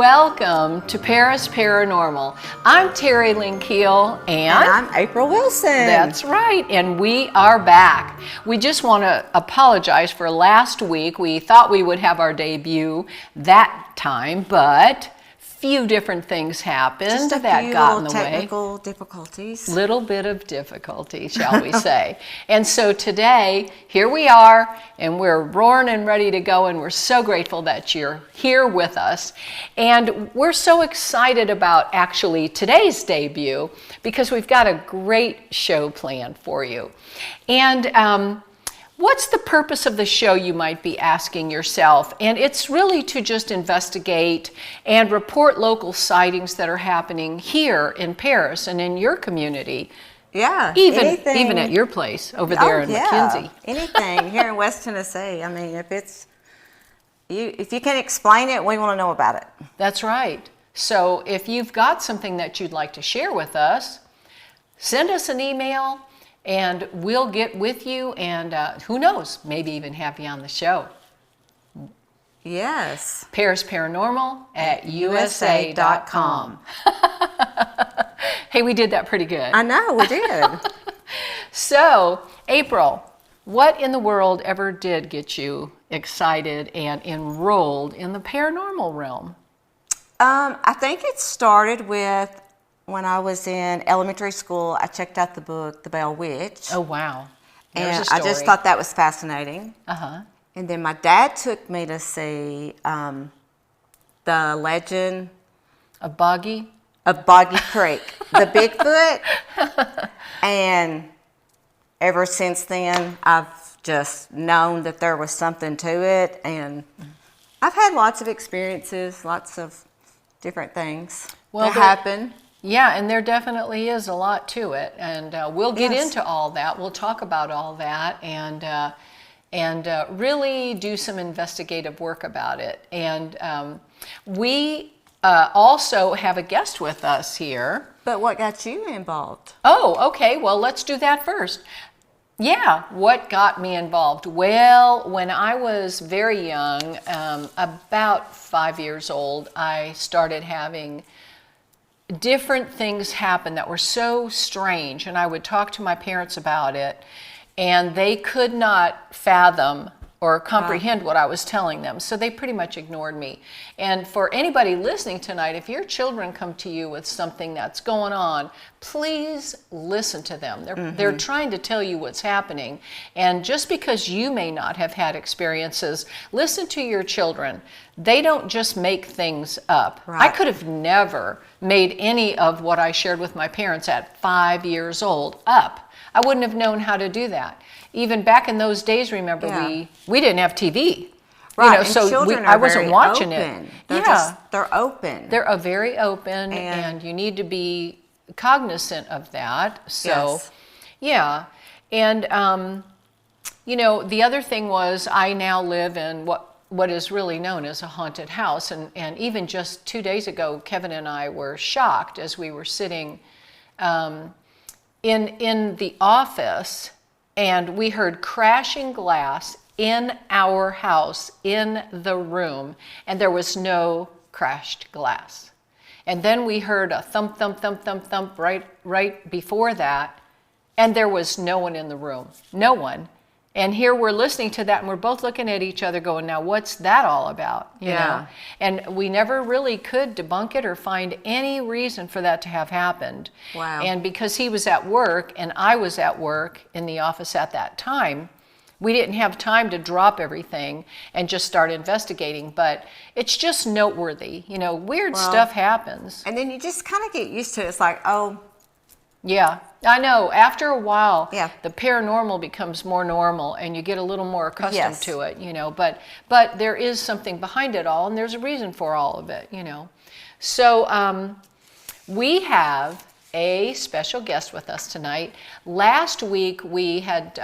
Welcome to Paris Paranormal. I'm Terry Lynn Keel and I'm April Wilson. That's right, and we are back. We just want to apologize for last week. We thought we would have our debut that time, but few different things happened that got in the way. Technical difficulties. Little bit of difficulty, shall we say. And so today, here we are, and we're roaring and ready to go, and we're so grateful that you're here with us. And we're so excited about actually today's debut because we've got a great show planned for you. And what's the purpose of the show, you might be asking yourself? And it's really to just investigate and report local sightings that are happening here in Paris and in your community. Yeah, even at your place over there in McKenzie. Anything here in West Tennessee. I mean, if you can explain it, we want to know about it. That's right. So if you've got something that you'd like to share with us, send us an email. And we'll get with you and who knows, maybe even have you on the show. Yes. Paris Paranormal at USA.com. Hey, we did that pretty good. I know, we did. So, April, what in the world ever did get you excited and enrolled in the paranormal realm? I think it started with when I was in elementary school. I checked out the book, The Bell Witch. Oh, wow. There's a story. I just thought that was fascinating. Uh-huh. And then my dad took me to see the legend of Boggy Creek, the Bigfoot. And ever since then, I've just known that there was something to it. And I've had lots of experiences, lots of different things that happen. Yeah, and there definitely is a lot to it, and we'll get into all that. We'll talk about all that, and really do some investigative work about it. And we also have a guest with us here. But what got you involved? Oh, okay. Well, let's do that first. Yeah, what got me involved? Well, when I was very young, about 5 years old, I started having different things happen that were so strange, and I would talk to my parents about it, and they could not fathom or comprehend what I was telling them, so they pretty much ignored me. And for anybody listening tonight, if your children come to you with something that's going on, please listen to them. They're trying to tell you what's happening, and just because you may not have had experiences, listen to your children. They don't just make things up. Right. I could have never made any of what I shared with my parents at 5 years old up. I wouldn't have known how to do that. Even back in those days, remember, we didn't have TV. Right, you know, so I wasn't watching open. it. They're open. They're very open, and you need to be cognizant of that. So, and you know, the other thing was I now live in what is really known as a haunted house, and even just 2 days ago, Kevin and I were shocked as we were sitting in the office, and we heard crashing glass in our house, in the room, and there was no crashed glass. And then we heard a thump, thump, thump, thump, thump right before that, and there was no one in the room, no one. And here we're listening to that, and we're both looking at each other going, now what's that all about? You know? And we never really could debunk it or find any reason for that to have happened. Wow. And because he was at work and I was at work in the office at that time, we didn't have time to drop everything and just start investigating. But it's just noteworthy. You know, weird stuff happens. And then you just kind of get used to it. It's like, oh. Yeah, I know. After a while, the paranormal becomes more normal, and you get a little more accustomed to it, you know. But there is something behind it all, and there's a reason for all of it, you know. So we have a special guest with us tonight. Last week we had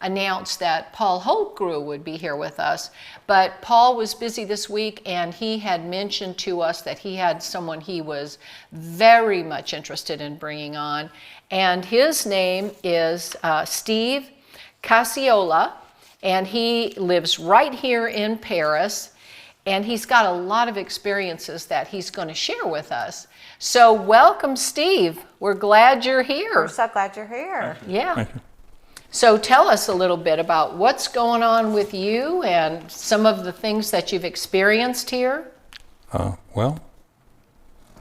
announced that Paul Holtgrew would be here with us, but Paul was busy this week, and he had mentioned to us that he had someone he was very much interested in bringing on, and his name is Steve Cacciola, and he lives right here in Paris. And he's got a lot of experiences that he's going to share with us. So welcome, Steve. We're glad you're here. We're so glad you're here. Yeah. Thank you. So tell us a little bit about what's going on with you and some of the things that you've experienced here. Well,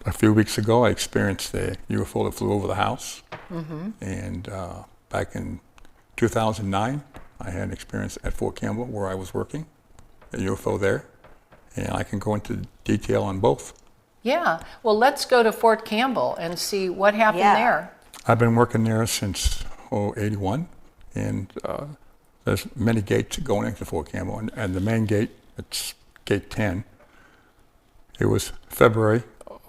a few weeks ago, I experienced a UFO that flew over the house. And back in 2009, I had an experience at Fort Campbell where I was working, a UFO there. And I can go into detail on both. Yeah. Well, let's go to Fort Campbell and see what happened Yeah. there. I've been working there since 81, and there's many gates going into Fort Campbell, and the main gate, it's gate 10. It was February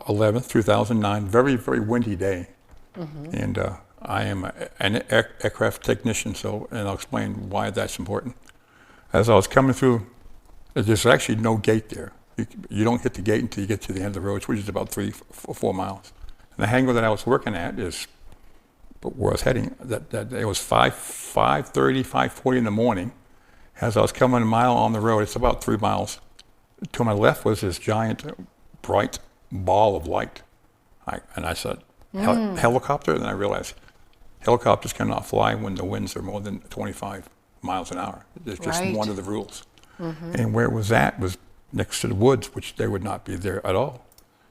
11th, 2009, very, very windy day. And I am an aircraft technician, and I'll explain why that's important. As I was coming through, there's actually no gate there. You don't hit the gate until you get to the end of the road, which is about 3-4 miles. And the hangar that I was working at is where I was heading. That it was 5:30, 5:40 in the morning. As I was coming a mile on the road, it's about 3 miles. To my left was this giant, bright ball of light. I said, helicopter? And I realized helicopters cannot fly when the winds are more than 25 miles an hour. It's just Right. one of the rules. And where it was at was next to the woods, which they would not be there at all.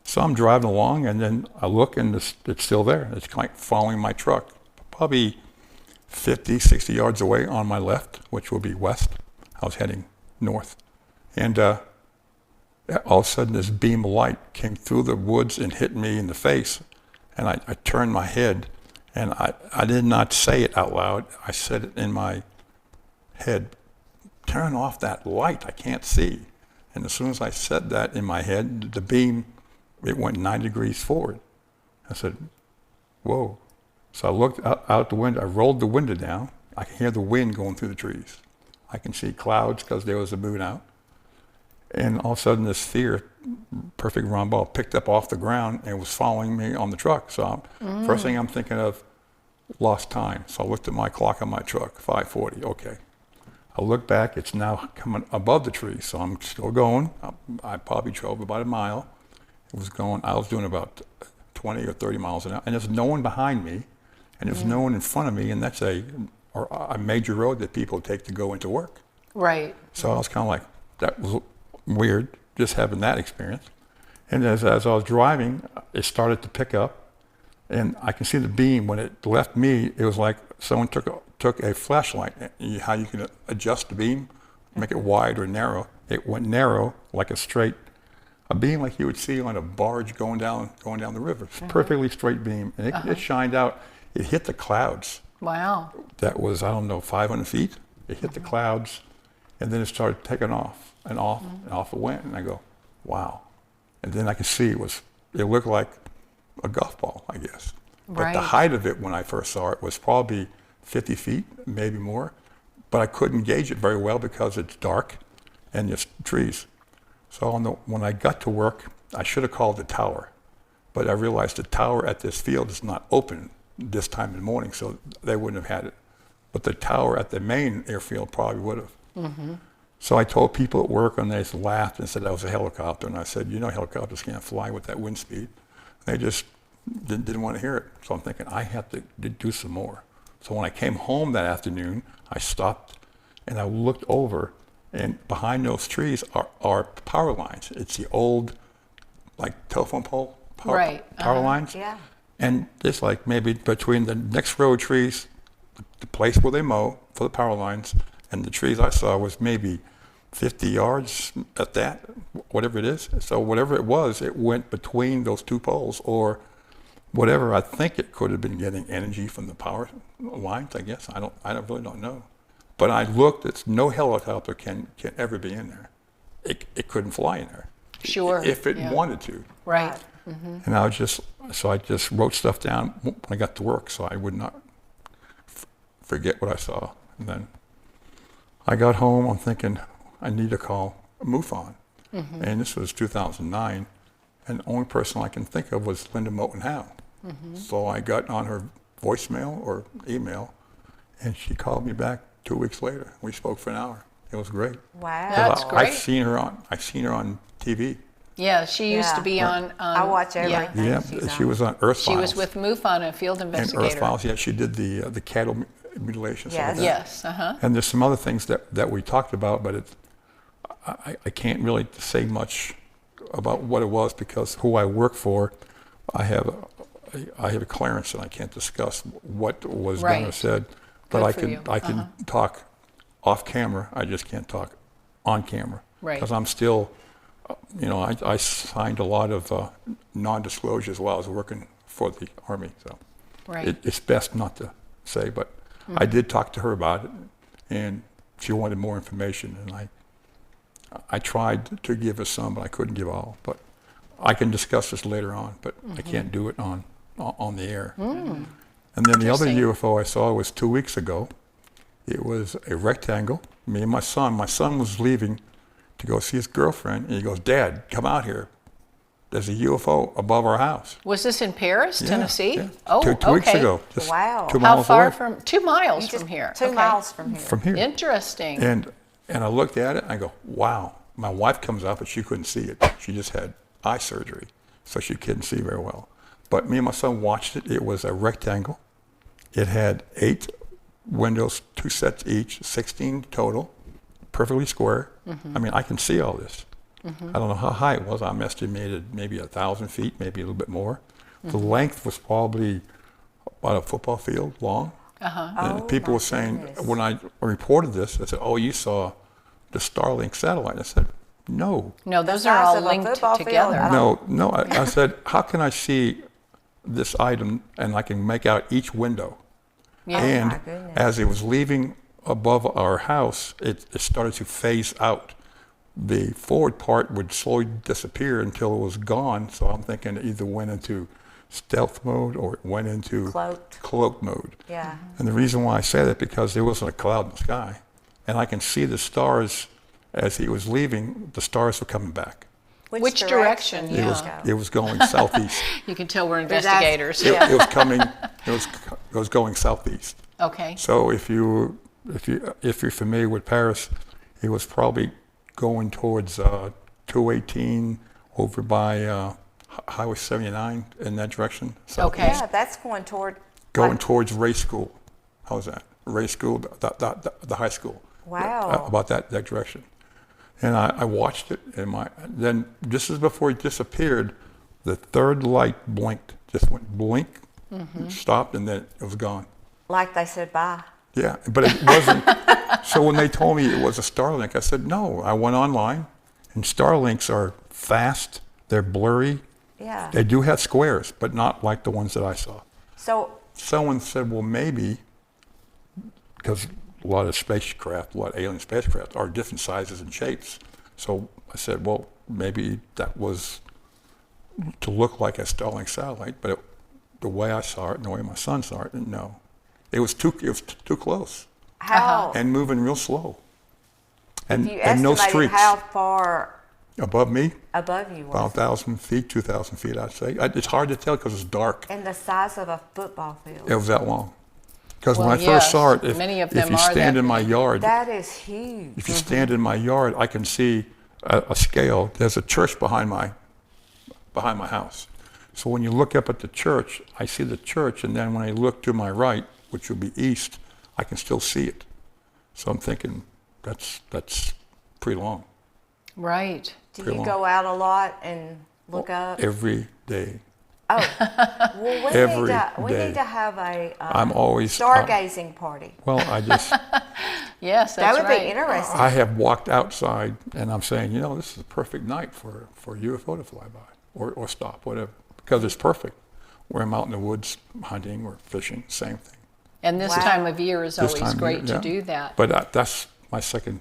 So I'm driving along, and then I look, and it's still there. It's kind of following my truck, probably 50, 60 yards away on my left, which will be west. I was heading north. And all of a sudden, this beam of light came through the woods and hit me in the face. And I turned my head, and I did not say it out loud. I said it in my head, turn off that light, I can't see. And as soon as I said that in my head, the beam, it went 9 degrees forward. I said, whoa. So I looked out the window, I rolled the window down. I can hear the wind going through the trees. I can see clouds because there was a moon out. And all of a sudden this sphere, perfect round ball, picked up off the ground and was following me on the truck. So first thing I'm thinking of, lost time. So I looked at my clock on my truck, 5:40, okay. I look back, it's now coming above the tree, so I'm still going. I probably drove about a mile. I was doing about 20 or 30 miles an hour, and there's no one behind me, and there's no one in front of me, and that's a major road that people take to go into work. Right. So I was kind of like, that was weird, just having that experience. And as I was driving, it started to pick up, and I can see the beam. When it left me, it was like someone took a flashlight, how you can adjust the beam, make it wide or narrow. It went narrow, like a beam like you would see on a barge going down the river. It's a perfectly straight beam, and it shined out. It hit the clouds. Wow. That was, I don't know, 500 feet. It hit the clouds, and then it started taking off, and off it went. And I go, wow. And then I could see it looked like a golf ball, I guess. But the height of it when I first saw it was probably 50 feet, maybe more. But I couldn't gauge it very well because it's dark and there's trees. So when I got to work, I should have called the tower. But I realized the tower at this field is not open this time in the morning, so they wouldn't have had it. But the tower at the main airfield probably would have. So I told people at work, and they just laughed and said that was a helicopter. And I said, helicopters can't fly with that wind speed. They just didn't want to hear it. So I'm thinking, I have to do some more. So when I came home that afternoon, I stopped and I looked over, and behind those trees are power lines. It's the old, like, telephone pole power lines. Yeah. And it's like maybe between the next row of trees, the place where they mow for the power lines, and the trees I saw was maybe 50 yards at that, whatever it is. So whatever it was, it went between those two poles, or whatever. I think it could have been getting energy from the power lines, I guess. I really don't know. But I looked, no helicopter can ever be in there. It couldn't fly in there. Sure. If it wanted to. Right. And I just wrote stuff down when I got to work so I would not forget what I saw. And then I got home, I'm thinking, I need to call MUFON. And this was 2009, and the only person I can think of was Linda Moulton Howe. So I got on her voicemail or email, and she called me back 2 weeks later. We spoke for an hour. It was great. Wow. That's great. I've seen her on TV. Yeah, she used to be on. I watch everything. Yeah. Yeah, she was on Earth Files. She was with MUFON, a field and investigator. Earth Files. Yeah, she did the cattle mutilation. Yes. Yes. Uh-huh. And there's some other things that we talked about, but I can't really say much about what it was because who I work for, I have a clearance and I can't discuss what was done or Right. said. But Good for I you. can talk off camera. I just can't talk on camera Right. because I'm still, I signed a lot of non-disclosures while I was working for the Army. So Right. it's best not to say. But I did talk to her about it, and she wanted more information, and I tried to give her some, but I couldn't give all. But I can discuss this later on, but I can't do it on the air. And then the other Interesting. UFO I saw was 2 weeks ago. It was a rectangle. Me and my son. My son was leaving to go see his girlfriend, and he goes, "Dad, come out here. There's a UFO above our house." Was this in Paris, Yeah, Tennessee? yeah. Oh, two weeks okay. ago. Just Wow. 2 How miles far away from? 2 miles Just from here. 2 Okay. miles from here. from here. Interesting. And I looked at it and I go, wow. My wife comes up and she couldn't see it. She just had eye surgery, so she couldn't see very well. But me and my son watched it. It was a rectangle. It had 8 windows, 2 sets each, 16 total, perfectly square. I mean, I can see all this. I don't know how high it was. I'm estimated maybe 1,000 feet, maybe a little bit more. The length was probably about a football field long. And Oh, people my were saying, goodness. when I reported this, they said, "Oh, you saw the Starlink satellite." I said, "No, No, those The are size all of a linked football field. together. no." I said, "How can I see this item and I can make out each window?" Yeah. my And goodness. as it was leaving above our house, it started to phase out. The forward part would slowly disappear until it was gone. So I'm thinking it either went into stealth mode or it went into Cloaked. mode. Yeah. And the reason why I say that because there wasn't a cloud in the sky, and I can see the stars as he was leaving. The stars were coming back. Which direction? It was Yeah. it was going southeast. You can tell we're That's- investigators. It was coming. It was going southeast. Okay. So if you're familiar with Paris, it was probably going towards 218 over by Highway 79 in that direction. Okay. Yeah, that's going toward. Going like- towards Ray School. How's that? Ray School, the high school. Wow. About that direction. And I watched it, and then just as before it disappeared, the third light blinked. Just went blink, stopped, and then it was gone. Like they said bye. Yeah, but it wasn't. So when they told me it was a Starlink, I said no. I went online, and Starlinks are fast. They're blurry. Yeah. They do have squares, but not like the ones that I saw. So Someone said, well, maybe, because a lot of spacecraft, a lot of alien spacecraft are different sizes and shapes. So I said, well, maybe that was to look like a Starlink satellite, but the way I saw it and the way my son saw it, no. It was too close how? and moving real slow. And, If you and no estimated streets. how far Above me, above you about was, 1,000 feet, 2,000 feet, I'd say. It's hard to tell because it's dark. and the size of a football field. It was that long. Because when Well, I first yes, saw it, if many of if them you are stand that in my big. yard, That is huge. if you stand in my yard, I can see a scale. There's a church behind my house. So when you look up at the church, I see the church, and then when I look to my right, which would be east, I can still see it. So I'm thinking that's pretty long. Right. Do pretty you long. go out a lot and look up? Every day. Well, we every need day. to have a I'm always stargazing party. Well, I just Yes, That that's would right. be interesting. I have walked outside, and I'm saying, this is a perfect night for a UFO to fly by or stop, whatever, because it's perfect. Where I'm out in the woods hunting or fishing, same thing. And this Wow. time of year is This always time of great year, to yeah. do that. But that's my second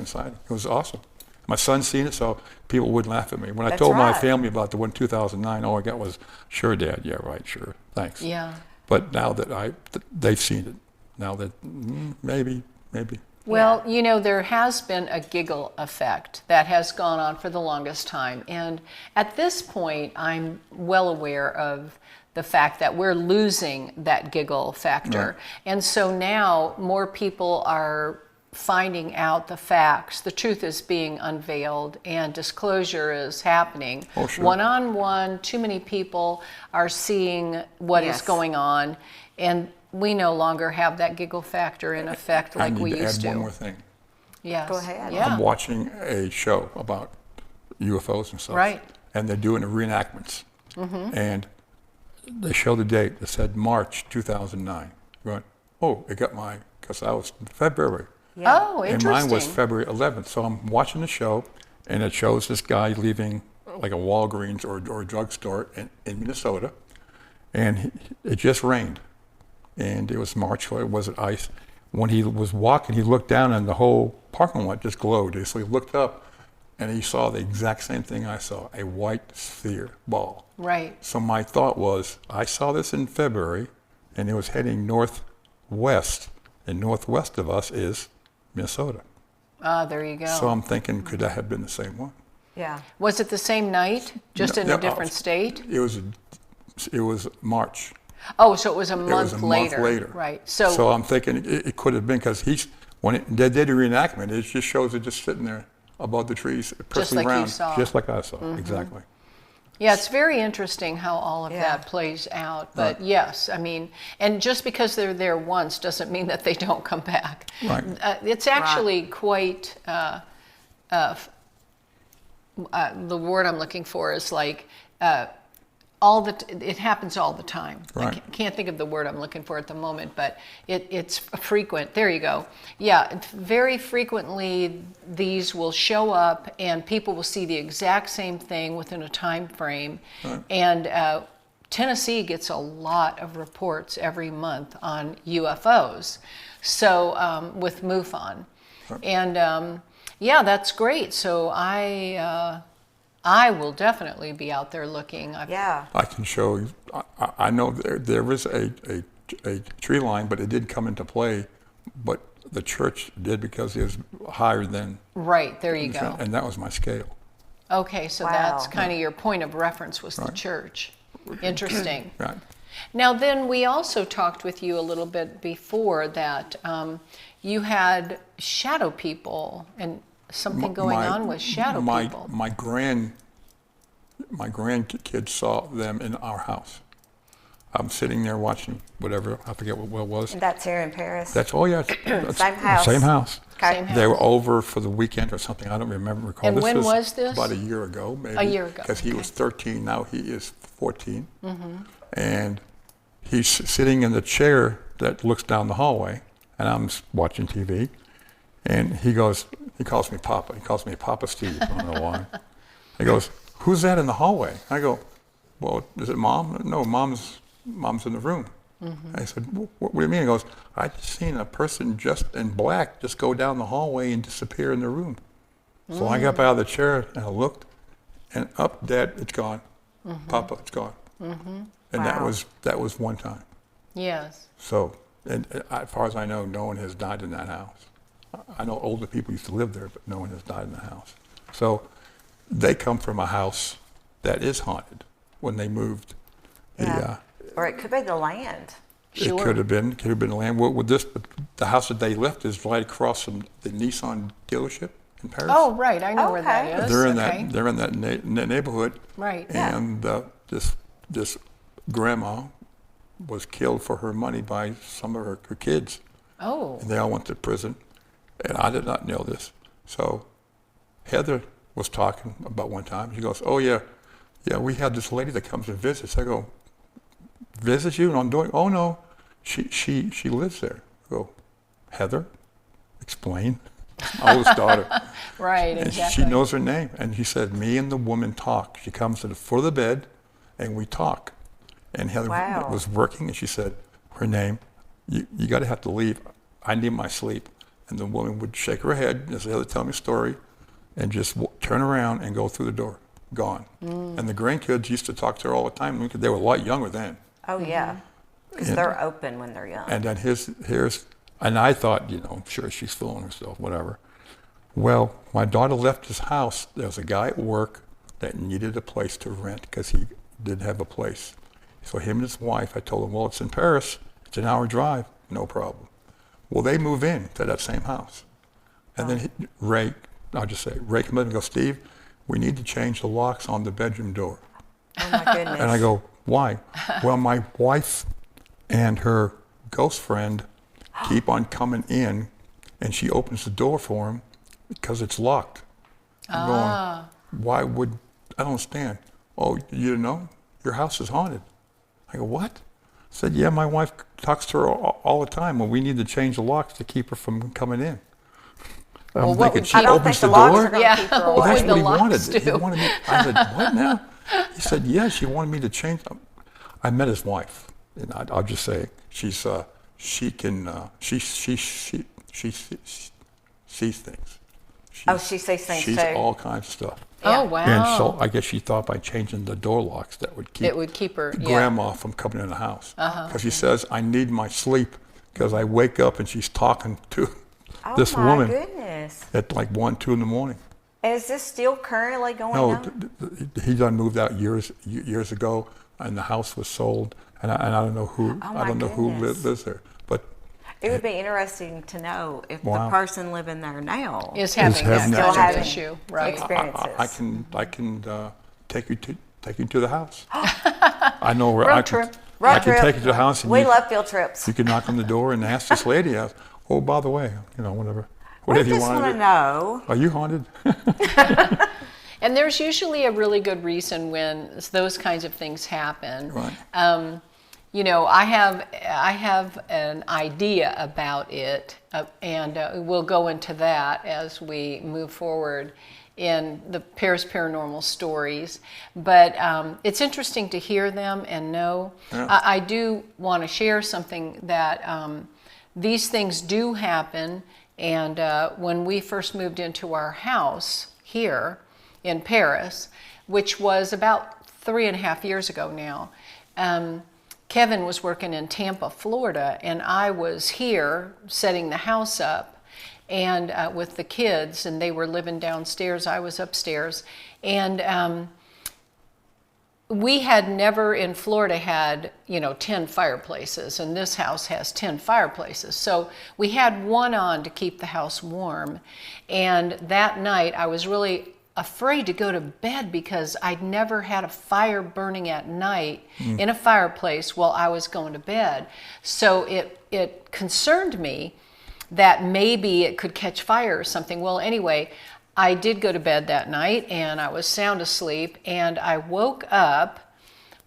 sighting. It was awesome. My son's seen it, so people would laugh at me. When I That's told my right. family about the one 2009, all I got was, "Sure, Dad. Yeah, right. Sure. Thanks." Yeah. But now that they've seen it, now that maybe. Well, there has been a giggle effect that has gone on for the longest time. And at this point, I'm well aware of the fact that we're losing that giggle factor. Right. And so now more people are finding out the facts. The truth is being unveiled and disclosure is happening. Oh, sure. One-on-one, too many people are seeing what is Yes. going on, and we no longer have that giggle factor in effect like we I need used to add to. one more thing. Yes. Go ahead. Yeah. I'm watching a show about UFOs and stuff. Right. And they're doing the reenactments. And they show the date. It said March 2009. Going, oh, it got because I was in February. Yeah. Oh, And interesting. mine was February 11th. So I'm watching the show, and it shows this guy leaving like a Walgreens or a drugstore in Minnesota. And it just rained. And it was March, or it wasn't ice. When he was walking, he looked down, and the whole parking lot just glowed. So he looked up, and he saw the exact same thing I saw, a white sphere ball. Right. So my thought was, I saw this in February, and it was heading northwest, and northwest of us is Minnesota. Ah, there you go. So I'm thinking, could that have been the same one? Yeah. Was it the same night, just No, in no, a different state? It was March. Oh, so it was a It month was a later. month later. Right. So I'm thinking it could have been because when they did a reenactment, it just shows it just sitting there above the trees, perfectly like you round, saw. just like I saw, exactly. Yeah, it's very interesting how all of Yeah. that plays out. But yes, I mean, and just because they're there once doesn't mean that they don't come back. Right. It's actually quite, the word I'm looking for is like, it happens all the time. I Right. can't think of the word I'm looking for at the moment, but it's frequent. There you go. Yeah, very frequently these will show up and people will see the exact same thing within a time frame. Right. And Tennessee gets a lot of reports every month on UFOs, so with MUFON. And yeah, that's great. So I will definitely be out there looking. Yeah. I can show you. I know there is a tree line, but it did come into play. But the church did because it was higher than. Right, there you go. And that was my scale. Okay, so Wow. that's kind of your point of reference was the Right. church. Interesting. Right. Now then, we also talked with you a little bit before that you had shadow people and something going on with shadow people. My grandkids saw them in our house. I'm sitting there watching whatever, I forget what it was. And that's here in Paris. That's, oh yeah, it's Same house. Same house. Okay. Same house. They were over for the weekend or something. I don't recall. And when was this? About a year ago, maybe. A year ago, Because he okay. was 13, now he is 14. And he's sitting in the chair that looks down the hallway, and I'm watching TV. And he calls me Papa. He calls me Papa Steve. I don't know why. He goes, who's that in the hallway? I go, well, is it Mom? No, Mom's in the room. I said, what do you mean? He goes, I just seen a person just in black just go down the hallway and disappear in the room. So I got up out of the chair and I looked, and up, Dad, it's gone. Papa, it's gone. And Wow. that was one time. Yes. So, and as far as I know, no one has died in that house. I know older people used to live there, but no one has died in the house. So they come from a house that is haunted when they moved. Yeah. Or it could be the land. Sure. It could have been the land. Well, the house that they left is right across from the Nissan dealership in Paris. Oh, right. I know where that Okay. is. They're in okay. that. They're in that neighborhood. Right. Yeah. And this grandma was killed for her money by some of her kids. Oh. And they all went to prison. And I did not know this. So Heather was talking about one time. She goes, oh, yeah, we had this lady that comes and visits. I go, visits you? And I'm doing, oh, no, she lives there. I go, Heather, explain. My oldest daughter. Right, And exactly. she knows her name. And she said, me and the woman talk. She comes to the foot of the bed, and we talk. And Heather Wow. was working, and she said, her name, you got to have to leave. I need my sleep. And the woman would shake her head and say, Heather, tell me a story, and just turn around and go through the door. Gone. And the grandkids used to talk to her all the time. They were a lot younger then. Oh, yeah. Because And- they're open when they're young. And then and I thought, I'm sure she's fooling herself, whatever. Well, my daughter left his house. There was a guy at work that needed a place to rent because he didn't have a place. So him and his wife, I told him, well, it's in Paris. It's an hour drive. No problem. Well, they move in to that same house. And then Ray, I'll just say, Ray comes in and goes, Steve, we need to change the locks on the bedroom door. Oh my goodness. And I go, why? Well, my wife and her ghost friend keep on coming in, and she opens the door for him because it's locked. I'm going, why would, I don't understand. Oh, you know, your house is haunted. I go, what? I said, yeah, my wife talks to her all the time. Well, we need to change the locks to keep her from coming in. Well, I'm what thinking would she I don't opens think the the locks are door. going to keep her Well, Well, away. that's would what the he wanted. locks He do? wanted me. I said, what now? He said, yeah, she wanted me to change them. I met his wife, and I'll just say she sees things. Oh, she sees things She's too. all kinds of stuff. Oh, wow. And so I guess she thought by changing the door locks that would keep, It would keep her, yeah. grandma from coming in the house. Because she says, I need my sleep because I wake up and she's talking to this Oh my woman goodness. at like 1, 2 in the morning. Is this still currently going No, on? he done moved out years ago, and the house was sold, and I don't know who my I don't know who goodness. lives there, but It would be interesting to know if Wow. the person living there now Is having that having kind that of having issue, right? experiences. I can take you to the house. I know where Road I trip. Road can trip. take you to the house, and We you, love field trips. you can knock on the door and ask this lady, oh, by the way, you know, We whatever you just want want to to do. know. Are you haunted? And there's usually a really good reason when those kinds of things happen. Right. You know, I have an idea about it, and we'll go into that as we move forward in the Paris Paranormal stories. But it's interesting to hear them and know. Yeah. I do want to share something that these things do happen. And when we first moved into our house here in Paris, which was about 3.5 years ago now, Kevin was working in Tampa, Florida, and I was here setting the house up and with the kids, and they were living downstairs. I was upstairs. And we had never in Florida had, 10 fireplaces, and this house has 10 fireplaces. So we had one on to keep the house warm. And that night I was really afraid to go to bed because I'd never had a fire burning at night in a fireplace while I was going to bed. So it concerned me that maybe it could catch fire or something. Well, anyway, I did go to bed that night and I was sound asleep, and I woke up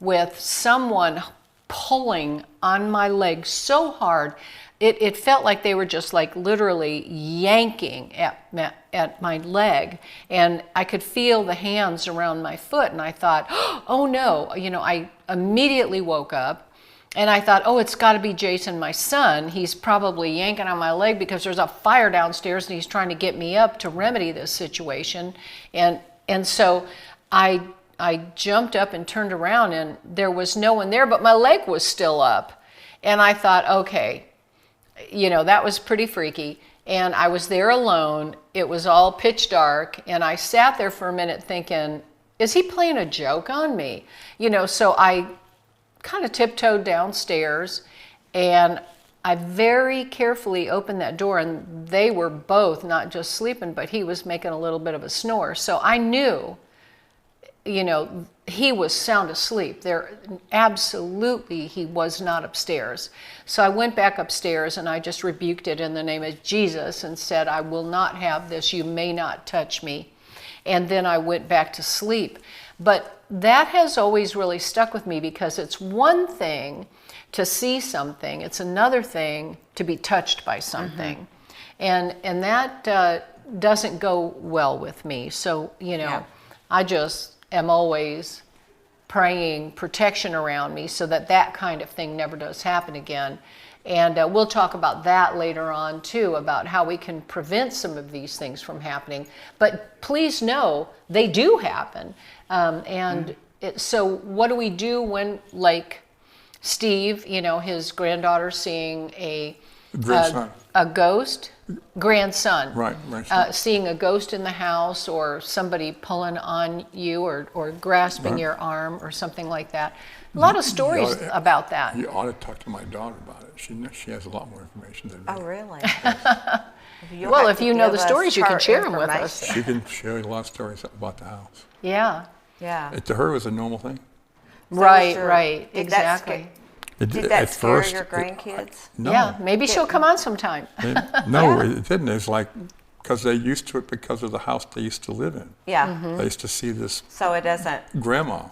with someone pulling on my leg so hard. It felt like they were just like literally yanking at my leg, and I could feel the hands around my foot, and I thought, oh no, I immediately woke up and I thought, oh, it's got to be Jason, my son. He's probably yanking on my leg because there's a fire downstairs and he's trying to get me up to remedy this situation. And so I jumped up and turned around, and there was no one there, but my leg was still up. And I thought, okay, that was pretty freaky. And I was there alone. It was all pitch dark. And I sat there for a minute thinking, is he playing a joke on me? So I kind of tiptoed downstairs, and I very carefully opened that door, and they were both not just sleeping, but he was making a little bit of a snore. So I knew, he was sound asleep. Absolutely, he was not upstairs. So I went back upstairs and I just rebuked it in the name of Jesus and said, I will not have this. You may not touch me. And then I went back to sleep. But that has always really stuck with me, because it's one thing to see something. It's another thing to be touched by something. And that doesn't go well with me. So, I just am always praying protection around me so that kind of thing never does happen again. And we'll talk about that later on too, about how we can prevent some of these things from happening. But please know they do happen. So what do we do when, like Steve, his granddaughter seeing a ghost? Grandson. Right. Seeing a ghost in the house, or somebody pulling on you, or grasping your arm or something like that. A lot of stories about that. You ought to talk to my daughter about it. She has a lot more information than me. Oh, really? You'll Well, have if to you know give the us stories, you can her share them with us. information. She can share a lot of stories about the house. Yeah. Yeah. To her, it was a normal thing. Right, sure. right, Did that exactly. Did that scare your grandkids? No. Yeah, maybe she'll come on sometime. No, it didn't. It's like, because they used to it because of the house they used to live in. Yeah. Mm-hmm. They used to see this So it doesn't. grandma,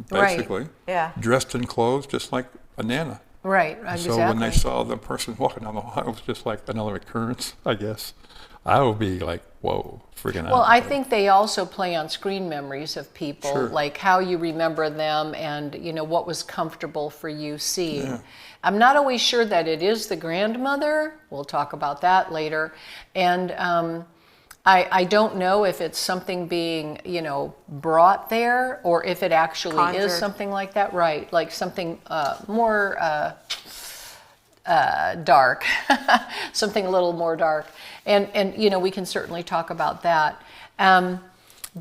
basically, Yeah. dressed in clothes just like a nana. Right, So exactly. when they saw the person walking down the hall, it was just like another occurrence, I guess. I would be like, whoa, freaking out. Well, I think they also play on screen memories of people, Sure. like how you remember them and, what was comfortable for you seeing. Yeah. I'm not always sure that it is the grandmother. We'll talk about that later. And I don't know if it's something being, brought there or if it actually Conjured. is something like that. Right, like something more dark, something a little more dark. And we can certainly talk about that.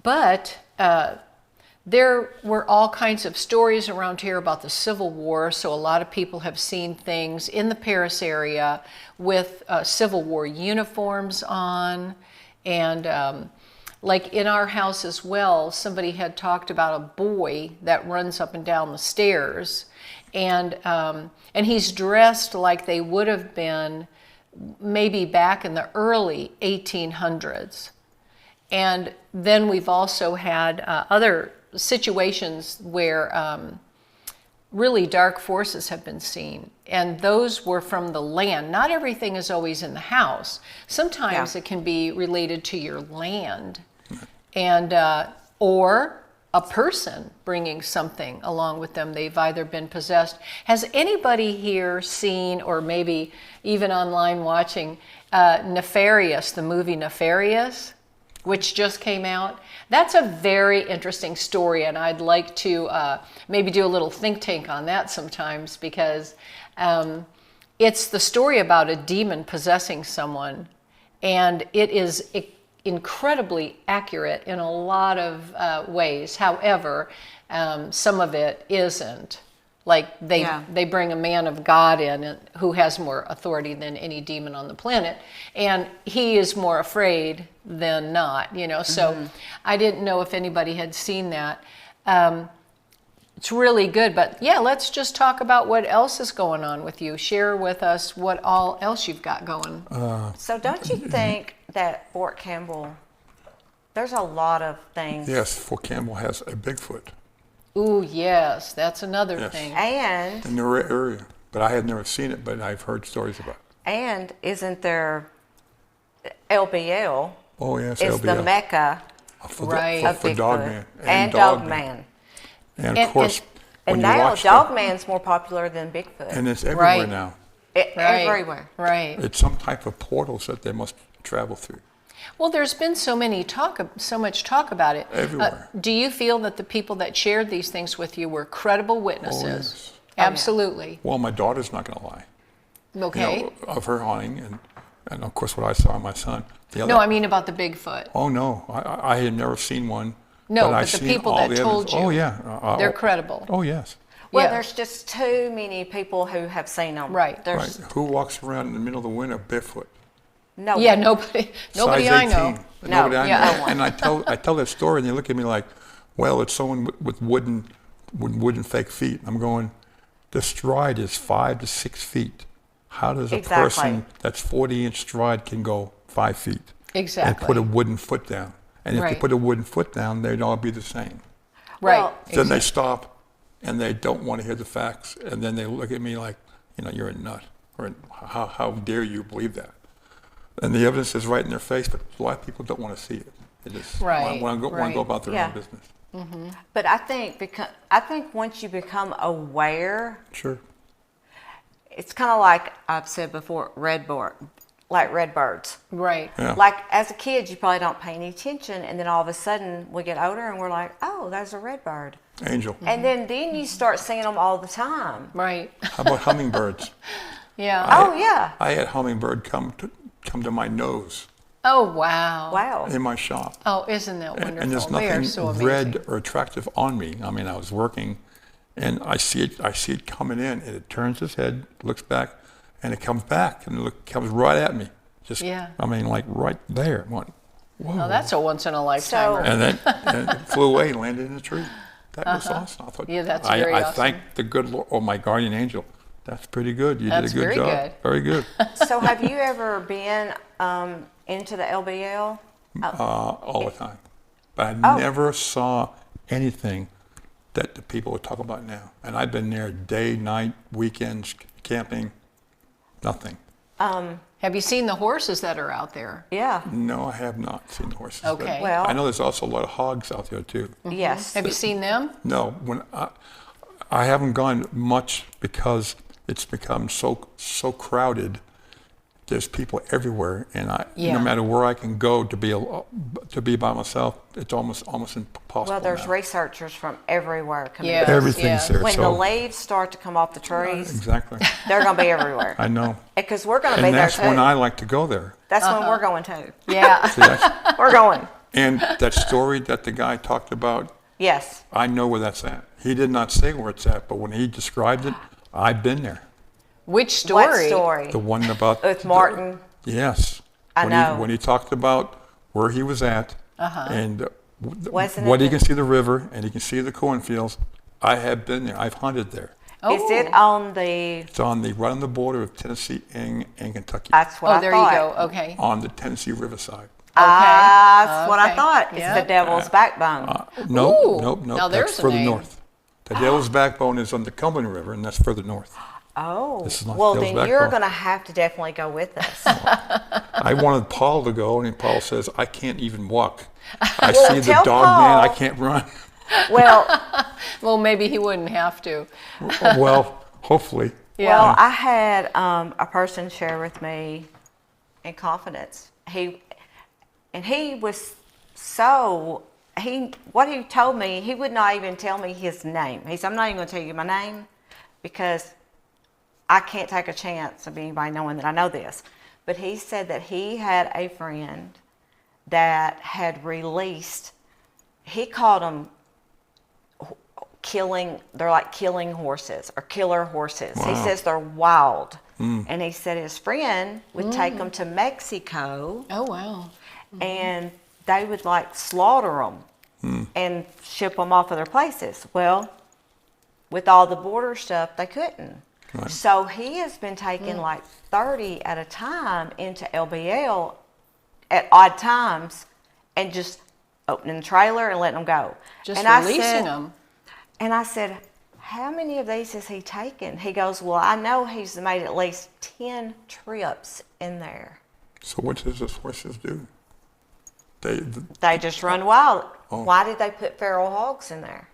But there were all kinds of stories around here about the Civil War, so a lot of people have seen things in the Paris area with Civil War uniforms on. And like in our house as well, somebody had talked about a boy that runs up and down the stairs, and he's dressed like they would have been maybe back in the early 1800s. And then we've also had other situations where really dark forces have been seen, and those were from the land. Not everything is always in the house. Sometimes it can be related to your land, and or a person bringing something along with them. They've either been possessed. Has anybody here seen, or maybe even online watching, Nefarious, the movie Nefarious, which just came out? That's a very interesting story, and I'd like to maybe do a little think tank on that sometimes, because it's the story about a demon possessing someone, and it is incredibly accurate in a lot of ways. However, some of it isn't. Like they bring a man of God in who has more authority than any demon on the planet, and he is more afraid than not, So I didn't know if anybody had seen that. It's really good, but yeah, let's just talk about what else is going on with you. Share with us what all else you've got going. So don't you think that Fort Campbell, there's a lot of things. Yes, Fort Campbell has a Bigfoot Ooh, yes, that's another Yes. thing. And in the area, but I had never seen it, but I've heard stories about it. and isn't there LBL Oh, yes, is the LBL. Mecca For, Right. for, of for Bigfoot Dogman. and Dogman. And And- of course, And when you now watch Dogman's more popular than Bigfoot. and it's everywhere Right. now. Right. Everywhere. Right. It's some type of portals that they must travel through. Well, there's been so much talk about it. Everywhere. Do you feel that the people that shared these things with you were credible witnesses? Oh, yes. Absolutely. Well, my daughter's not going to lie. Okay. Of her haunting, and of course what I saw in my son. The other, No, I mean about the Bigfoot. Oh, no. I had never seen one. No, I've but the seen people all that the told evidence. you. Oh, yeah. They're credible. Oh, yes. Well, Yeah. there's just too many people who have seen them. Right. There's Right. Who walks around in the middle of the winter barefoot? no. Yeah, nobody Size I 18. know. No, Nobody I yeah. know. no one. And I tell that story, and they look at me like, well, it's someone with wooden fake feet. I'm going, the stride is 5 to 6 feet. How does a Exactly. person that's 40-inch stride can go 5 feet? Exactly. And put a wooden foot down. And if Right. you put a wooden foot down, they'd all be the same. Right. Well, Then they stop, and they don't want to hear the facts, and then they look at me like, you're a nut, or how dare you believe that? And the evidence is right in their face, but a lot of people don't want to see it. They just Right, want to right. go about their Yeah. own business. But I think once you become aware, Sure. it's kind of like I've said before, like redbirds. Right. Yeah. Like as a kid, you probably don't pay any attention, and then all of a sudden we get older and we're like, oh, there's a redbird. Angel. And then you start seeing them all the time. Right. How about hummingbirds? Yeah. Oh yeah. I had hummingbird come to my nose Oh, wow. Wow. in my shop. Oh, isn't that wonderful? And there's They are nothing so amazing. red or attractive on me. I mean, I was working, and I see it coming in, and it turns its head, looks back, and it comes back, and comes right at me. Just, Yeah. I mean, like right there. I went, whoa. Oh, that's a once in a lifetime. And then and it flew away and landed in a tree. That was awesome. I thought, Yeah, that's I, very I awesome. thanked the good Lord, or my guardian angel. That's pretty good. You That's did a good very job. good. Very good. So have you ever been into the LBL? All the time. But I Oh. never saw anything that the people would talk about now. And I've been there day, night, weekends, camping, nothing. Have you seen the horses that are out there? Yeah. No, I have not seen the horses. but Okay. Well, I know there's also a lot of hogs out there too. yes. Have you seen them? No, I haven't gone much because it's become so crowded. There's people everywhere, and Yeah. no matter where I can go to be by myself, it's almost impossible. Well, there's now. researchers from everywhere coming. Yes, Everything's yes. there. When so the leaves start to come off the trees, exactly, they're going to be everywhere. I know, Because we're going to be and there that's too. when I like to go there. That's when we're going to. Yeah. See, that's- We're going. and that story that the guy talked about, Yes. I know where that's at. He did not say where it's at, but when he described it, I've been there. Which story? What story? The one about With Martin. Yes. I when know. When he talked about where he was at and Wasn't what it he can see the river and he can see the cornfields, I have been there. I've hunted there. Oh. Is it on the? It's right on the border of Tennessee and Kentucky, That's what Oh, I there thought. you go. Okay. on the Tennessee riverside. That's what I Okay. thought. It's Yeah. the devil's backbone. Nope, Ooh. nope. Now That's there's a further name. north. The Devil's Backbone is on the Cumberland River, and that's further north. Oh. This is not Well, Devil's then you're Backbone. going to have to definitely go with us. I wanted Paul to go, and Paul says, I can't even walk. I Well, see the tell dog man, I Paul- can't run. Well, Well, maybe he wouldn't have to. Well, hopefully. Yeah. well, I had a person share with me in confidence. He was what he told me, he would not even tell me his name. He said, I'm not even going to tell you my name because I can't take a chance of anybody knowing that I know this. But he said that he had a friend that had released, he called them they're like killing horses or killer horses. He Wow. says they're wild. And he said his friend would take them to Mexico Oh, wow. and they would like slaughter them and ship them off other places. Well, with all the border stuff, they couldn't. Right. So he has been taking like 30 at a time into LBL at odd times and just opening the trailer and letting them go. Just and releasing them. And I said, how many of these has he taken? He goes, well, I know he's made at least 10 trips in there. So what does those horses do? They just run wild. Oh. Why did they put feral hogs in there?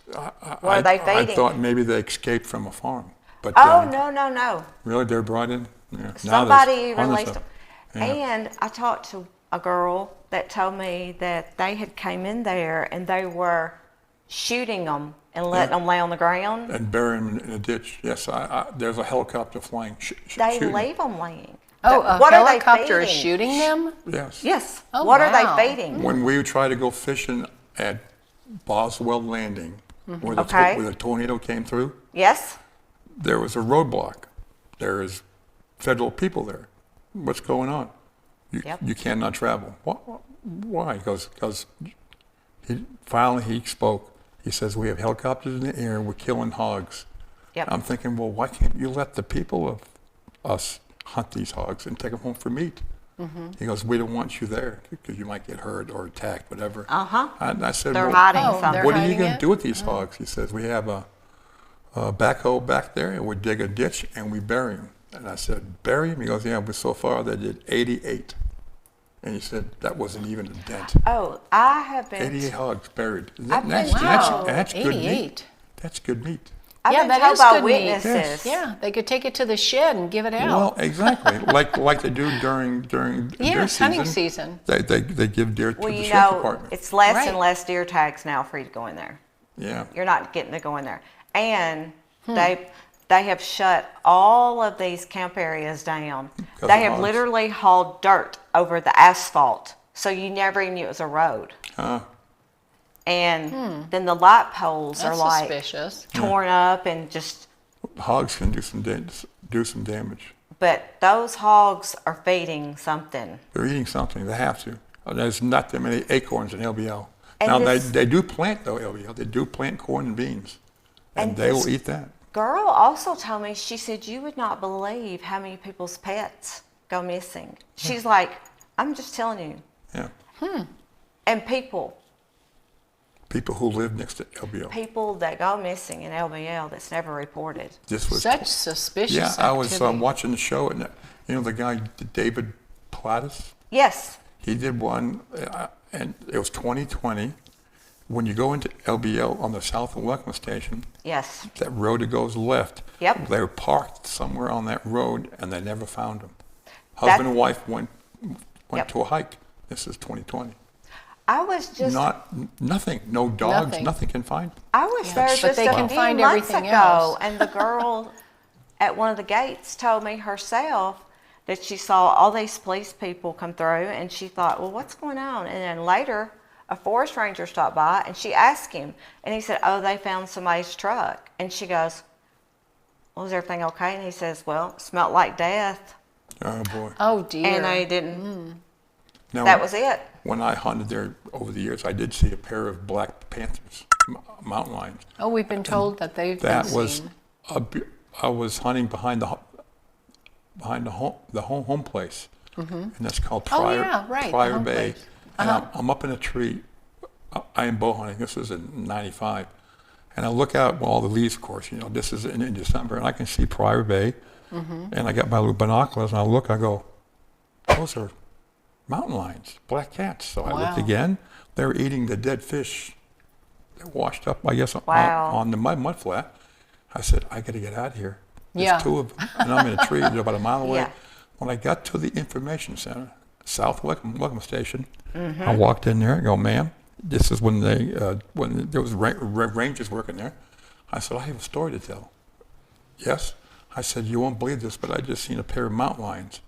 What are they I feeding? thought maybe they escaped from a farm. But Oh, no. really, they're brought in? Yeah. Now there's Somebody hundreds released of them. Yeah. And I talked to a girl that told me that they had came in there and they were shooting them and letting them lay on the ground. And bury them in a ditch. Yes, there's a helicopter flying. They shooting. leave them laying. Oh, a What are they helicopter is feeding? shooting them? Yes. Yes. Oh, What wow. are they feeding? When we try to go fishing at Boswell Landing, where, Okay. where the tornado came through, Yes. there was a roadblock. There is federal people there. What's going on? Yep. You cannot travel. Why? Because he spoke. He says, we have helicopters in the air, we're killing hogs. Yep. I'm thinking, well, why can't you let the people of us hunt these hogs and take them home for meat? He goes, we don't want you there because you might get hurt or attacked, whatever. Uh-huh. And I said, They're well, hiding Oh, something. they're what are you hiding going to it? do with these hogs? He says, we have a backhoe back there, and we dig a ditch, and we bury them. And I said, bury them? He goes, yeah, but so far they did 88. And he said, that wasn't even a dent. Oh, I have been. 88 hogs buried. I've been That's good meat. 88. That's good meat. I've Yeah, been that told is by good meat. witnesses. Yeah, they could take it to the shed and give it out. Well, exactly. like they do during deer Yes, hunting season. They give deer to Well, the you sheriff's know, department. it's less Right. and less deer tags now for you to go in there. Yeah. You're not getting to go in there. And they have shut all of these camp areas down. Because They of have hogs. literally hauled dirt over the asphalt, so you never even knew it was a road. And then the light poles That's are like suspicious. torn up and just hogs can do some damage. But those hogs are feeding something. They're eating something. They have to. There's not that many acorns in LBL. And now this- they do plant though LBL. They do plant corn and beans, and And they this- will eat that. Girl also told me, she said, you would not believe how many people's pets go missing. She's like, I'm just telling you. Yeah. And people People who live next to LBL. that go missing in LBL that's never reported. This was Such suspicious yeah. I was activity. watching the show, and the guy David Plattis. Yes. He did one, and it was 2020. When you go into LBL on the south of Welcome Station, Yes. that road that goes left, Yep. they were parked somewhere on that road, and they never found them. Husband and wife went Yep. to a hike. This is 2020. I was just Nothing. No dogs. Nothing. Nothing can find. I was Yeah. there But just they a can few find months everything ago, else. and the girl at one of the gates told me herself that she saw all these police people come through, and she thought, well, what's going on? And then later, a forest ranger stopped by, and she asked him, and he said, oh, they found somebody's truck. And she goes, well, is everything okay? And he says, well, it smelled like death, Oh boy. Oh dear. and they didn't. Now, That was it. When I hunted there over the years, I did see a pair of black panthers, mountain lions. Oh, we've been told that they've That been was seen. I was hunting behind the home place, and that's called Oh, Prior, yeah, right, the Prior home Bay. place. And I'm up in a tree. I am bow hunting. This was in '95, and I look out. Well, all the leaves, of course. This is in December, and I can see Prior Bay. And I got my little binoculars, and I look. I go, those are mountain lions, black cats. So I looked Wow. again. They were eating the dead fish that washed up, I guess, Wow. on the mud flat. I said, I got to get out of here. There's Yeah. two of them, and I'm in a tree. They're about a mile away. Yeah. When I got to the information center, South Welcome Station, I walked in there. I go, ma'am, this is when there was rangers working there. I said, I have a story to tell. Yes. I said, you won't believe this, but I just seen a pair of mountain lions.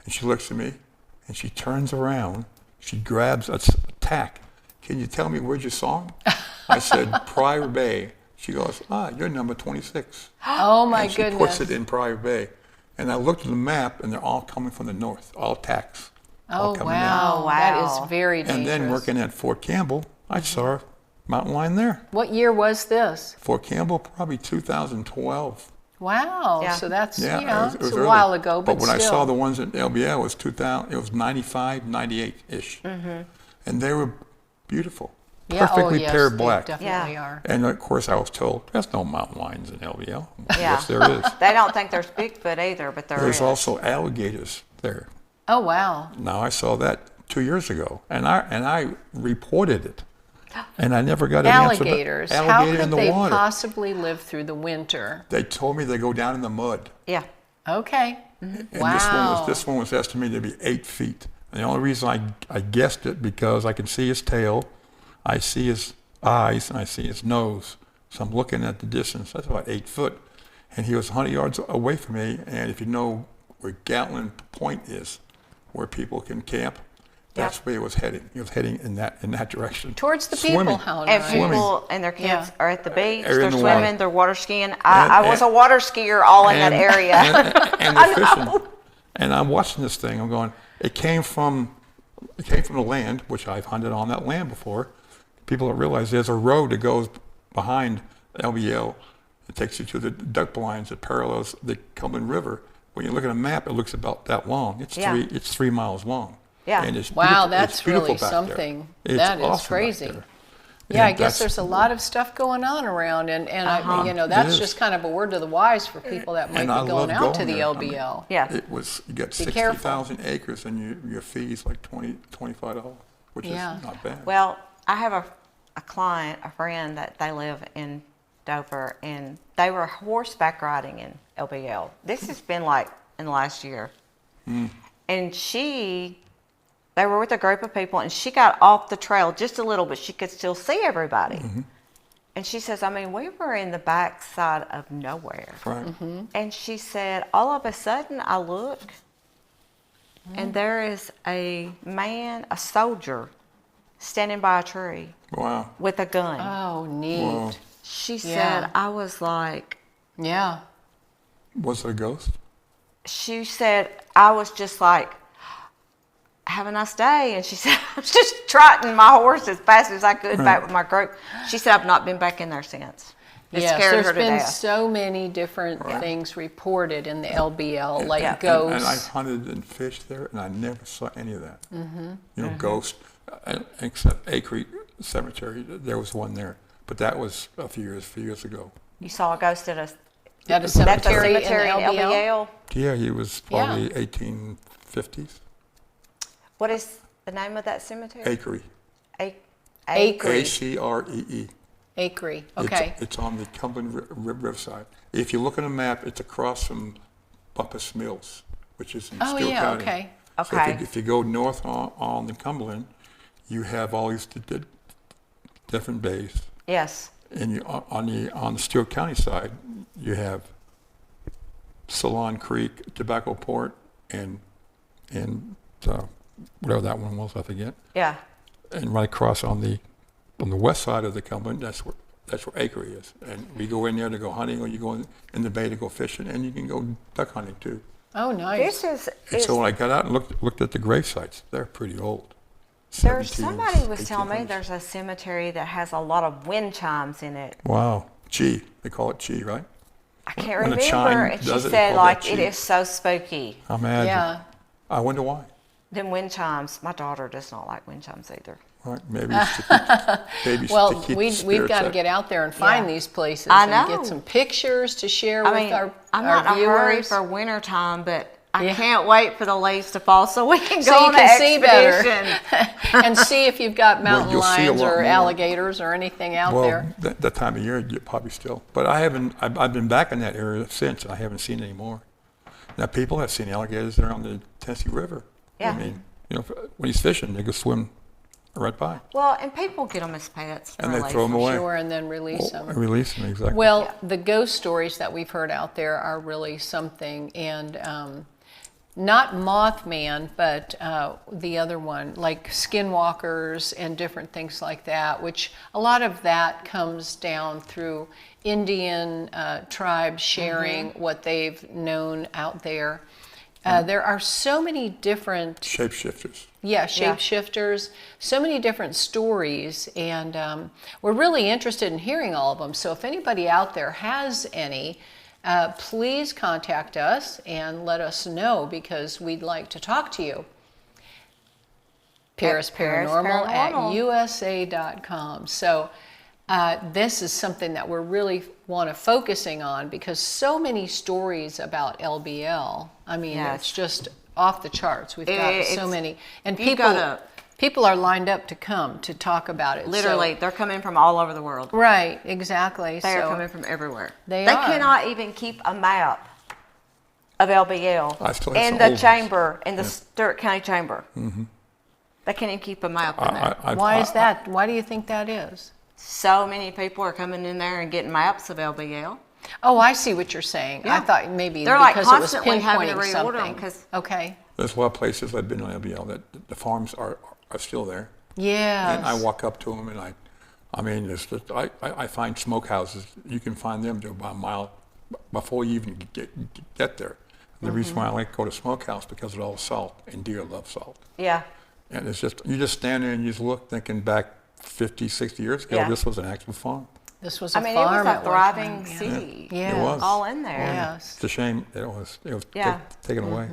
And she looks at me, and she turns around. She grabs a tack. Can you tell me where you saw them? I said, Prior Bay. She goes, you're number 26. Oh my And she goodness. puts it in Prior Bay. And I looked at the map, and they're all coming from the north, all tacks. all Oh coming in. wow. Oh, That wow. is very dangerous. And then working at Fort Campbell, I saw a mountain lion there. What year was this? Fort Campbell, probably 2012. Wow. Yeah. So that's Yeah, it's it was a early. while ago, but when I still. saw the ones at LBL, it was 2000. It was 95, 98-ish, and they were beautiful, Yeah, perfectly yes, paired they black. definitely Yeah. are. And of course, I was told there's no mountain lions in LBL. Yeah. Yes, there is. They don't think there's Bigfoot either, but there There's is. also alligators there. Oh wow. Now I saw that 2 years ago, and I reported it, and I never got an answer. But Alligators. How alligator could in the they water. possibly live through the winter? They told me they go down in the mud. Yeah. Okay. And Wow. this one was estimated to be 8 feet. And the only reason I guessed it because I can see his tail, I see his eyes, and I see his nose. So I'm looking at the distance. That's about 8 foot. And he was 100 yards away from me. And if you know where Gatlin Point is, where people can camp, that's where he was heading. He was heading in that direction. Towards the Swimming. people, how And nice. people and their kids Yeah. are at the beach, They're they're in the swimming, water. they're water skiing. I was a water skier all in that area. And they're fishing. And I'm watching this thing. I'm going, it came from the land, which I've hunted on that land before. People don't realize there's a road that goes behind LBL. It takes you to the duck blinds that parallels the Cumberland River. When you look at a map, it looks about that long. It's Yeah. it's 3 miles long. Yeah. And it's Wow, beautiful. that's It's beautiful really back something. There. It's That is awesome back crazy. there. Yeah, I And guess that's- there's a lot of stuff going on around, and that's is. just kind of a word to the wise for people that might And be I going love out to going the there. I mean, LBL. Yeah. It was, you get Be careful. 60,000 acres and your fee's like $25, which Yeah. is not bad. Well, I have a client, a friend that they live in Dover, and they were horseback riding in LBL. This has been like in the last year. And they were with a group of people, and she got off the trail just a little, but she could still see everybody. And she says, we were in the backside of nowhere. Right. And she said, all of a sudden I look, and there is a man, a soldier, standing by a tree Wow. with a gun. Oh, neat. Wow. She Yeah. said, I was like, Yeah. Was it a ghost? She said, I was just like, have a nice day. And she said, I was just trotting my horse as fast as I could back with my group. She said, I've not been back in there since. It Yes, scared there's her to been death. so many different things reported in the LBL, like Yeah. ghosts. And I hunted and fished there, and I never saw any of that. Ghosts, except Acre Cemetery. There was one there, but that was a few years ago. You saw a ghost at a cemetery, in LBL. LBL? Yeah, he was probably 1850s. What is the name of that cemetery? Acre. Acre. Acree. Acre. Okay. It's on the Cumberland Riverside. If you look on a map, it's across from Bumpus Mills, which is in Stewart County. Okay. So if you go north on the Cumberland, you have all these different bays. Yes. And on the Stewart County side, you have Salon Creek, Tobacco Port, and whatever that one was, I forget. Yeah. And right across on the west side of the Cumberland, that's where Acre is. And we go in there to go hunting, or you go in the bay to go fishing, and you can go duck hunting too. Oh, nice. This So when I got out and looked at the grave sites, they're pretty old. somebody was telling me 1800s. there's a cemetery that has a lot of wind chimes in it. Wow, chi. They call it chi, right? I can't When a remember. chime And she does it, said, call that like, chi. it is so spooky. I imagine. Yeah. I wonder why. Them wind chimes. My daughter does not like wind chimes either. Right? Maybe it's to keep, Well, to keep we've got to spirits get out there and find these places I and know. get some pictures to share I with mean, our I'm not our in a hurry viewers. for winter time, but I Yeah. can't wait for the leaves to fall so we can So go you on can an see better. expedition. And see if you've got mountain you'll see a lions lot or more. alligators or anything out there. That time of year, you probably still. But I haven't. I've been back in that area since, and I haven't seen any more. Now people have seen alligators there on the Tennessee River. Yeah. I mean, when he's fishing, they go swim right by, Well, and people get them as pets. and they really. throw them away. Sure, and then release them. Release them exactly. Well, the ghost stories that we've heard out there are really something, and not Mothman, but the other one, like skinwalkers and different things like that, which a lot of that comes down through Indian tribes sharing what they've known out there. There are so many different Shapeshifters. shapeshifters, so many different stories, and we're really interested in hearing all of them. So if anybody out there has any, please contact us and let us know, because we'd like to talk to you. Paris Paranormal at USA.com. So this is something that we're really want to focusing on, because so many stories about LBL. I mean, Yes. it's just off the charts. We've got so It's- many, and you gotta- people are lined up to come to talk about it. Literally, they're coming from all over the world. So, right, exactly. They are So coming from everywhere. They are. cannot even keep a map of LBL I still have in some the old ones. chamber, in the Stewart County Chamber. Mm-hmm. They can't even keep a map in there. why is that? Why do you think that is? So many people are coming in there and getting maps of LBL. Oh, I see what you're saying. I Yeah. thought maybe They're like because it was constantly having to pinpointing reorder them something. 'cause- Okay. There's a lot of places I've been on LBL that the farms are still there. Yes. And I walk up to them, and I mean, it's just, I find smokehouses. You can find them to about a mile before you even get there. And the reason why I like to go to smokehouse, because of all the salt, and deer love salt. Yeah. And it's just, you just stand there and you just look, thinking back 50, 60 years ago, Yeah. this was an actual farm. This was a I mean, farm it was at a one thriving time, yeah. city. Yeah. It was. All in there. Yes. It's a shame it was Yeah. taken away.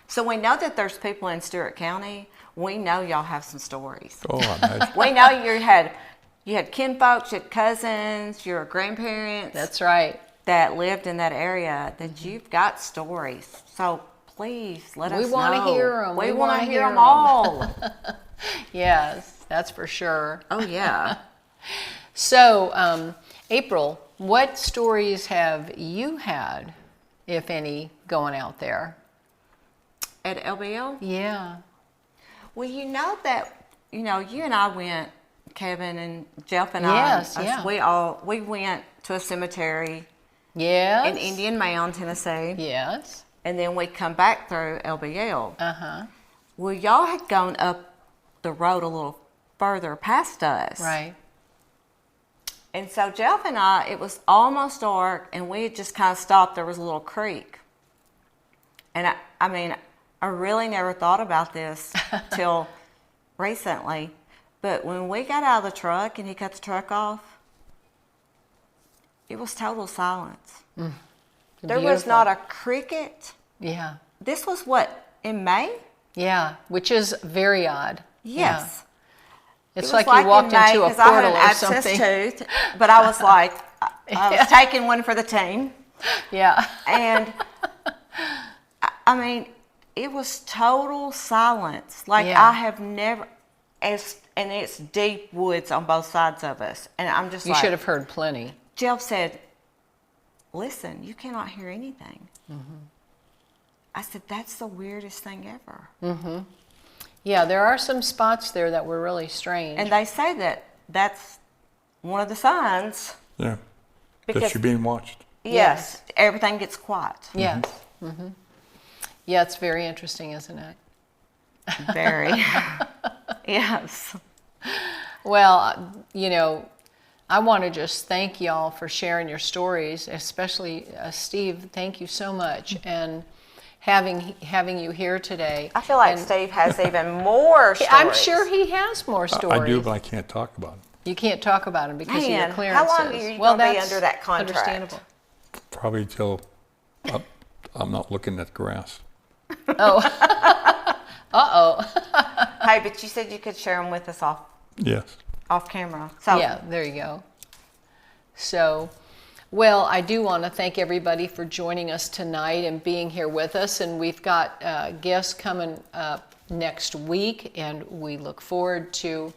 So we know that there's people in Stewart County. We know y'all have some stories. Oh, I imagine. We know you had kinfolks, you had cousins, your grandparents That's right. that lived in that area, that you've got stories. So please let us know. We wanna hear 'em. We We want wanna to hear hear them 'em. all. Yes, that's for sure. Oh, yeah. So, April, what stories have you had, if any, going out there? At LBL? Yeah. Well, you know that, you and I went, Kevin and Jeff and Yes, I, yeah. we went to a cemetery Yes. in Indian Mound, Tennessee. Yes. And then we come back through LBL. Uh-huh. Well, y'all had gone up the road a little further past us. Right. And so Jeff and I, it was almost dark, and we had just kind of stopped. There was a little creek. And I mean, I really never thought about this till recently. But when we got out of the truck and he cut the truck off, it was total silence. There was not a cricket. Yeah. This was what, in May? Yeah, which is very odd. Yes. Yeah. It's It was like you walked in May, into a 'cause I had portal an or abscess something. tooth, but I was like, I was taking one for the team. Yeah. And I mean, it was total silence. Like Yeah. I have never, and it's deep woods on both sides of us. And I'm just You like, should have heard plenty. Jeff said, listen, you cannot hear anything. I said, that's the weirdest thing ever. Yeah, there are some spots there that were really strange. And they say that that's one of the signs. Yeah. Because- That you're being watched. Yes, everything gets quiet. Yes. Yeah, it's very interesting, isn't it? Very. Yes. Well, you know, I want to just thank y'all for sharing your stories, especially Steve. Thank you so much, and having you here today. I feel like And Steve has even more stories. I'm sure he has more stories. I do, but I can't talk about them. You can't talk about them because of your Man, clearances. how long are you gonna be that's under that contract? Understandable. Probably till I'm not looking at grass. Oh. Hey, but you said you could share them with us Yes. off camera. So Yeah, there you go. So, well, I do want to thank everybody for joining us tonight and being here with us. And we've got guests coming up next week, and we look forward to.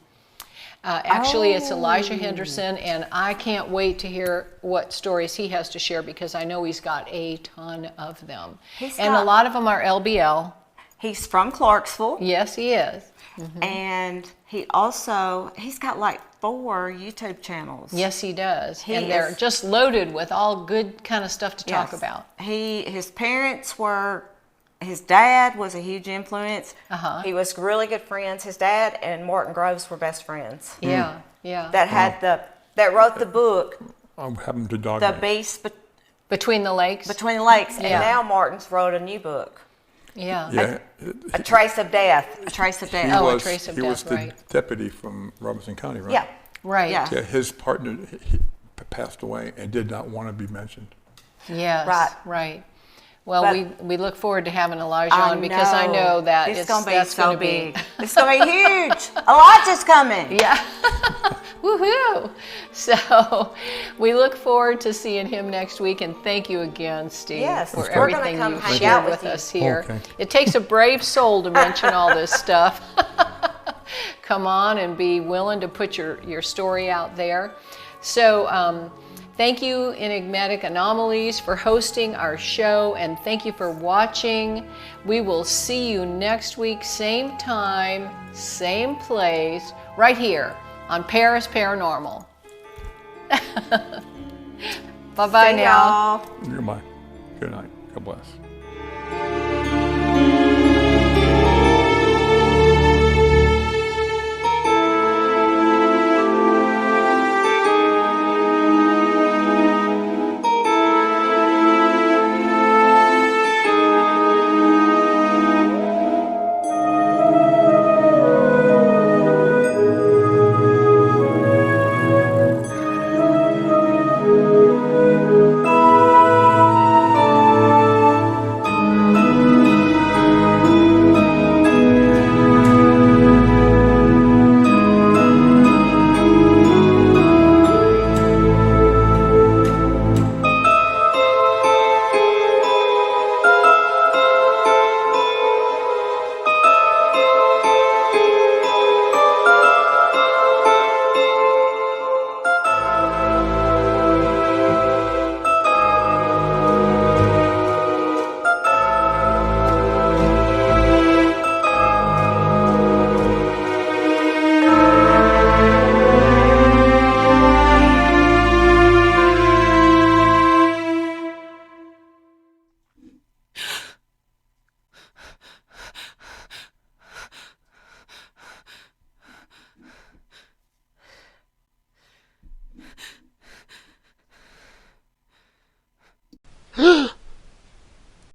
Actually, it's Elijah Henderson, and I can't wait to hear what stories he has to share because I know he's got a ton of them. And a lot of them are LBL. he's from Clarksville, Yes, he is. and he's got like 4 YouTube channels. Yes, he does. He And they're is- just loaded with all good kind of stuff to talk Yes. about. His dad was a huge influence. Uh-huh. He was really good friends. His dad and Martin Groves were best friends. Yeah, yeah. That wrote the book, I happened to dog The me. Beast Between the Lakes. Between the Lakes, Yeah. and now Martin's wrote a new book, Yeah. Yeah. A Trace of Death. A Trace of Death. Oh, A Trace of he was Death, the right. deputy from Robinson County, right? Yeah. Right. Yeah. Yeah, his partner he passed away and did not want to be mentioned. Yes. Right. Right. Well, But- we look forward to having Elijah on because I know that it's going to be that's so gonna big. It's going to be huge. Elijah's coming. Yeah. Woohoo! So we look forward to seeing him next week, and thank you again, Steve, Yes, for we're gonna everything come you've hang shared out with with you. us here. Okay. It takes a brave soul to mention all this stuff. Come on and be willing to put your story out there. So thank you, Enigmatic Anomalies, for hosting our show, and thank you for watching. We will see you next week, same time, same place, right here on Paris Paranormal. Bye-bye See now. y'all. Goodbye. Good night. God bless.